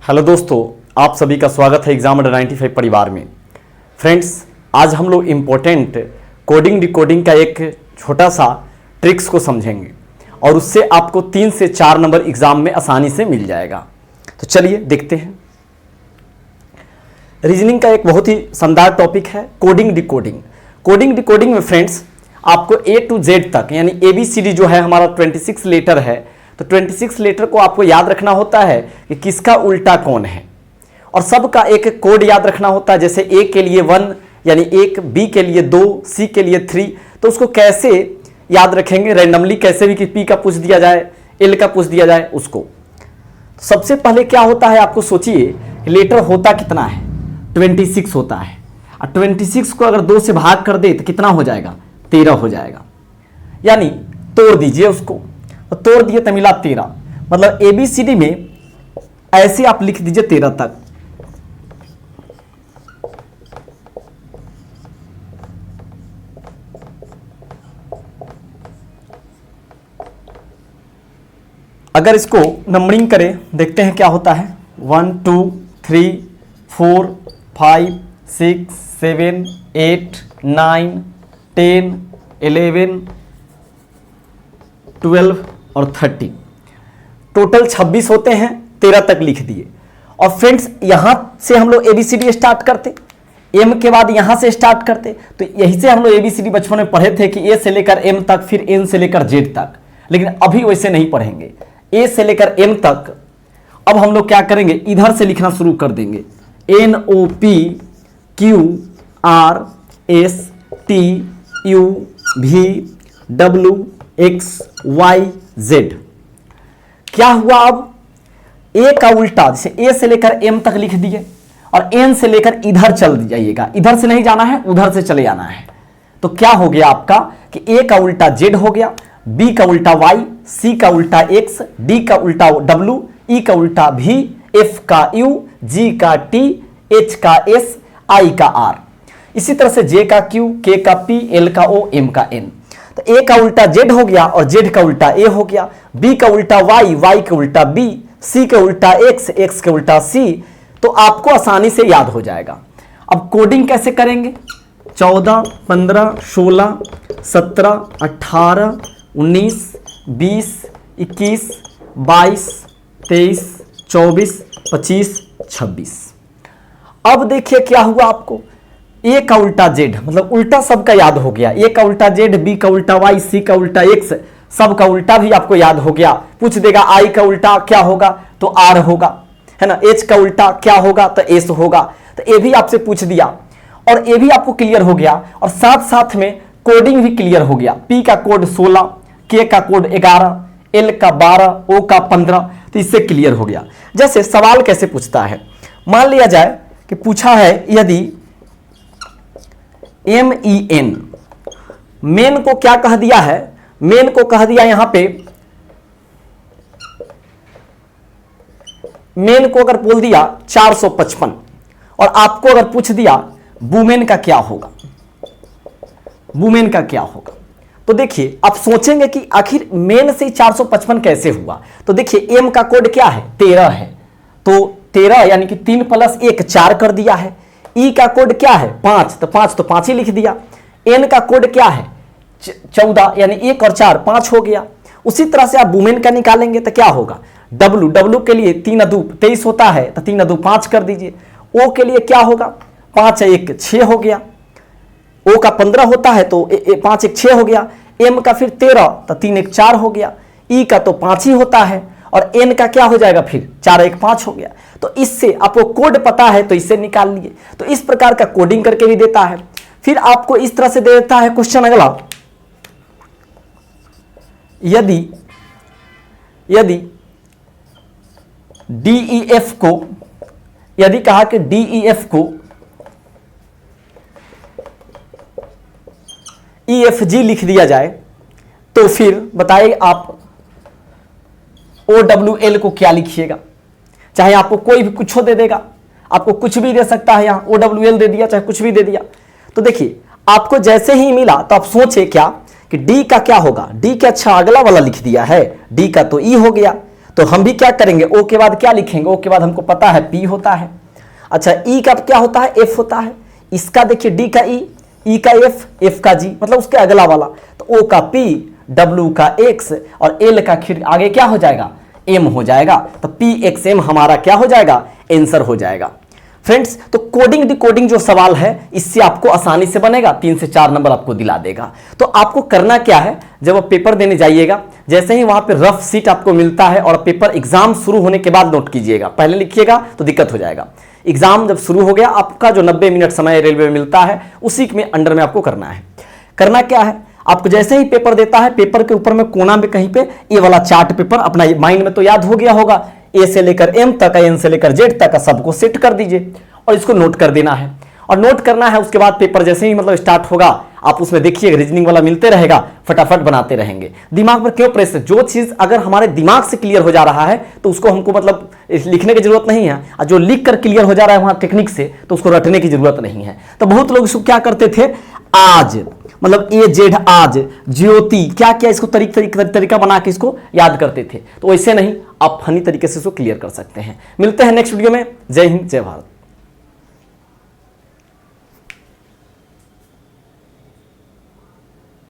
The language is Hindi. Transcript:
हेलो दोस्तों, आप सभी का स्वागत है एग्जाम अंडर 95 परिवार में। फ्रेंड्स, आज हम लोग इम्पोर्टेंट कोडिंग डिकोडिंग का एक छोटा सा ट्रिक्स को समझेंगे और उससे आपको 3 से 4 नंबर एग्जाम में आसानी से मिल जाएगा। तो चलिए देखते हैं। रीजनिंग का एक बहुत ही शानदार टॉपिक है कोडिंग डिकोडिंग। कोडिंग डिकोडिंग में फ्रेंड्स आपको A to Z तक यानी ABCD जो है हमारा 26 लेटर है, तो 26 लेटर को आपको याद रखना होता है कि किसका उल्टा कौन है और सबका एक कोड याद रखना होता है। जैसे A के लिए 1 यानी 1, B के लिए 2, C के लिए 3। तो उसको कैसे याद रखेंगे, रैंडमली कैसे भी कि P का पूछ दिया जाए, L का पूछ दिया जाए उसको। सबसे पहले क्या होता है, आपको सोचिए लेटर होता कितना है, 26 होता है और 26 को अगर 2 से भाग कर दे तो कितना हो जाएगा, 13 हो जाएगा। यानी तोड़ दीजिए उसको, तो तोड़ दिए तो मिला 13। मतलब ABCD में ऐसे आप लिख दीजिए 13 तक। अगर इसको नंबरिंग करें, देखते हैं क्या होता है। 1 2 3 4 5 6 7 8 9 10 11 12 और 30, टोटल 26 होते हैं। 13 तक लिख दिए। और फ्रेंड्स यहां से हम लोग ABCD स्टार्ट करते, M के बाद यहां से स्टार्ट करते। तो यही से हम लोग ABCD बचपन में पढ़े थे कि A से लेकर M तक, फिर N से लेकर Z तक। लेकिन अभी वैसे नहीं पढ़ेंगे, A से लेकर M तक। अब हम लोग क्या करेंगे, इधर से लिखना शुरू कर देंगे। NOP Q R S T U V W X Y Z। क्या हुआ, अब A का उल्टा, जैसे A से लेकर M तक लिख दिए और N से लेकर इधर चल जाइएगा। इधर से नहीं जाना है, उधर से चले जाना है। तो क्या हो गया आपका कि A का उल्टा Z हो गया, B का उल्टा Y, C का उल्टा X, D का उल्टा W, E का उल्टा V, F का U, G का T, H का S, I का R। इसी तरह से J का Q, K का P, L का O, M का N। तो A का उल्टा Z हो गया और Z का उल्टा A हो गया, B का उल्टा Y, Y का उल्टा B, C का उल्टा X, X का उल्टा C। तो आपको आसानी से याद हो जाएगा। अब कोडिंग कैसे करेंगे, 14 15 16 17 18 19 20 21 22 23 24 25 26। अब देखिए क्या हुआ आपको, A का उल्टा Z, मतलब उल्टा सबका याद हो गया। A का उल्टा Z, B का उल्टा Y, C का उल्टा X, सबका उल्टा भी आपको याद हो गया। पूछ देगा I का उल्टा क्या होगा, तो R होगा, है ना। H का उल्टा क्या होगा, तो S होगा। तो ये भी आपसे पूछ दिया और ये भी आपको क्लियर हो गया और साथ साथ में कोडिंग भी क्लियर हो गया। P का कोड 16, K का कोड 11, L का 12, O का 15। तो इससे क्लियर हो गया। जैसे सवाल कैसे पूछता है, मान लिया जाए कि पूछा है यदि MEN, मेन को क्या कह दिया है, मेन को कह दिया यहां पे, मेन को अगर बोल दिया 455 और आपको अगर पूछ दिया वुमेन का क्या होगा, वुमेन का क्या होगा। तो देखिए आप सोचेंगे कि आखिर मेन से 455 कैसे हुआ। तो देखिए M का कोड क्या है, 13 है, तो 13 यानी कि 3 + 1 4 कर दिया है। E का कोड क्या है, 5, तो 5 ही लिख दिया। N का कोड क्या है, 14 यानी 1 और 4 5 हो गया। उसी तरह से आप वुमेन का निकालेंगे तो क्या होगा, W के लिए 3 × 2 23 होता है, तो 3 × 2 5 कर दीजिए। O के लिए क्या होगा, 5 × 1 6 हो गया। O का 15 होता है तो 5 × 1 6 हो गया। M का फिर 13, तो 3 × 1 4 हो गया। E का तो 5 ही होता है और N का क्या हो जाएगा, फिर 4 × 1 5 हो गया। तो इससे आपको कोड पता है तो इससे निकाल लिए। तो इस प्रकार का कोडिंग करके भी देता है। फिर आपको इस तरह से दे देता है क्वेश्चन अगला, यदि DEF को, यदि कहा कि DEF को EFG लिख दिया जाए तो फिर बताइए आप OWL को क्या लिखिएगा। चाहे आपको कोई भी कुछ दे देगा, आपको कुछ भी दे सकता है, यहां OWL दे दिया, चाहे कुछ भी दे दिया। तो देखिए आपको जैसे ही मिला तो आप सोचे क्या कि D का क्या होगा, D के अच्छा अगला वाला लिख दिया है, D का तो E हो गया। तो हम भी क्या करेंगे, ओ के बाद क्या लिखेंगे, ओ के बाद हमको पता है पी होता है। अच्छा ई का क्या होता है, एफ होता है। इसका देखिए डी का ई का एफ, एफ का जी, मतलब उसके अगला वाला। तो ओ का पी, डब्ल्यू का एक्स और एल का खिर आगे क्या हो जाएगा, एम हो जाएगा। तो पी एक्स एम हमारा क्या हो जाएगा, आंसर हो जाएगा। फ्रेंड्स तो कोडिंग डिकोडिंग जो सवाल है इससे आपको आसानी से बनेगा, 3 से 4 नंबर आपको दिला देगा। तो आपको करना क्या है, जब आप पेपर देने जाइएगा, जैसे ही वहां पे रफ सीट आपको मिलता है और पेपर एग्जाम शुरू होने के बाद नोट कीजिएगा, पहले लिखिएगा तो दिक्कत हो जाएगा। एग्जाम जब शुरू हो गया, आपका जो 90 मिनट समय रेलवे में मिलता है उसी में अंडर में आपको करना है। करना क्या है, आपको जैसे ही पेपर देता है, पेपर के ऊपर में कोना में कहीं पे ये वाला चार्ट पेपर अपना माइंड में तो याद हो गया होगा, ए से लेकर एम तक, एन से लेकर जेड तक सबको सेट कर दीजिए और इसको नोट कर देना है। और नोट करना है, उसके बाद पेपर जैसे ही मतलब स्टार्ट होगा, आप उसमें देखिए रीजनिंग वाला मिलते रहेगा, फटाफट बनाते रहेंगे। दिमाग पर क्यों प्रेस, जो चीज अगर हमारे दिमाग से क्लियर हो जा रहा है तो उसको हमको मतलब लिखने की जरूरत नहीं है, और जो लिख कर क्लियर हो जा रहा है वहां टेक्निक से, तो उसको रटने की जरूरत नहीं है। तो बहुत लोग इसको क्या करते थे, आज मतलब ए जेड आज, ज्योति क्या क्या, इसको तरीका बना के इसको याद करते थे। तो वैसे नहीं, आप फनी तरीके से इसको क्लियर कर सकते हैं। मिलते हैं नेक्स्ट वीडियो में। जय हिंद, जय भारत।